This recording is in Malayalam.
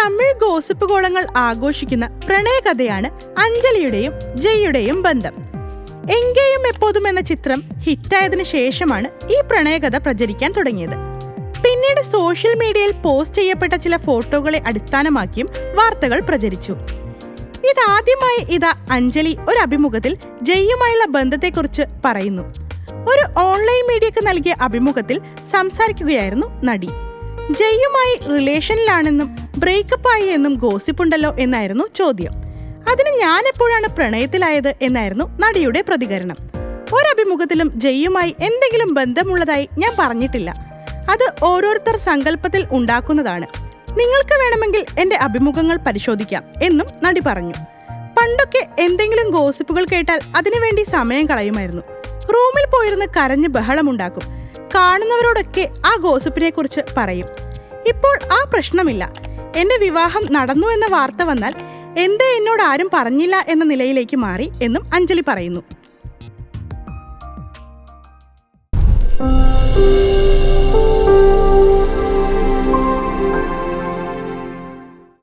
തമിഴ് ഗോസിപ്പ് കോളങ്ങൾ ആഘോഷിക്കുന്ന പ്രണയകഥയാണ് അഞ്ജലിയുടെയും ജയ്യുടെയും ബന്ധം. എങ്കേയും എപ്പോതും എന്ന ചിത്രം ഹിറ്റായതിനു ശേഷമാണ് ഈ പ്രണയകഥ പ്രചരിക്കാൻ തുടങ്ങിയത്. പിന്നീട് സോഷ്യൽ മീഡിയയിൽ പോസ്റ്റ് ചെയ്യപ്പെട്ട ചില ഫോട്ടോകളെ അടിസ്ഥാനമാക്കിയും വാർത്തകൾ പ്രചരിച്ചു. ഇതാദ്യമായി അഞ്ജലി ഒരു അഭിമുഖത്തിൽ ജയ്യുമായുള്ള ബന്ധത്തെക്കുറിച്ച് പറയുന്നു. ഒരു ഓൺലൈൻ മീഡിയക്ക് നൽകിയ അഭിമുഖത്തിൽ സംസാരിക്കുകയായിരുന്നു നടി. ജയ്യുമായി റിലേഷനിലാണെന്നും ബ്രേക്കപ്പ് ആയി എന്നും ഗോസിപ്പുണ്ടല്ലോ എന്നായിരുന്നു ചോദ്യം. അതിന് ഞാൻ എപ്പോഴാണ് പ്രണയത്തിലായത് എന്നായിരുന്നു നടിയുടെ പ്രതികരണം. ഒരഭിമുഖത്തിലും ജയ്യുമായി എന്തെങ്കിലും ബന്ധമുള്ളതായി ഞാൻ പറഞ്ഞിട്ടില്ല. അത് ഓരോരുത്തർ സങ്കല്പത്തിൽ ഉണ്ടാക്കുന്നതാണ്. നിങ്ങൾക്ക് വേണമെങ്കിൽ എന്റെ അഭിമുഖങ്ങൾ പരിശോധിക്കാം എന്നും നടി പറഞ്ഞു. പണ്ടൊക്കെ എന്തെങ്കിലും ഗോസിപ്പുകൾ കേട്ടാൽ അതിനുവേണ്ടി സമയം കളയുമായിരുന്നു. റൂമിൽ പോയിരുന്ന് കരഞ്ഞ് ബഹളമുണ്ടാക്കും. കാണുന്നവരോടൊക്കെ ആ ഗോസിപ്പിനെ കുറിച്ച് പറയും. ഇപ്പോൾ ആ പ്രശ്നമില്ല. എന്റെ വിവാഹം നടന്നു എന്ന വാർത്ത വന്നാൽ എന്തേ എന്നോട് ആരും പറഞ്ഞില്ല എന്ന നിലയിലേക്ക് മാറി എന്നും അഞ്ജലി പറയുന്നു.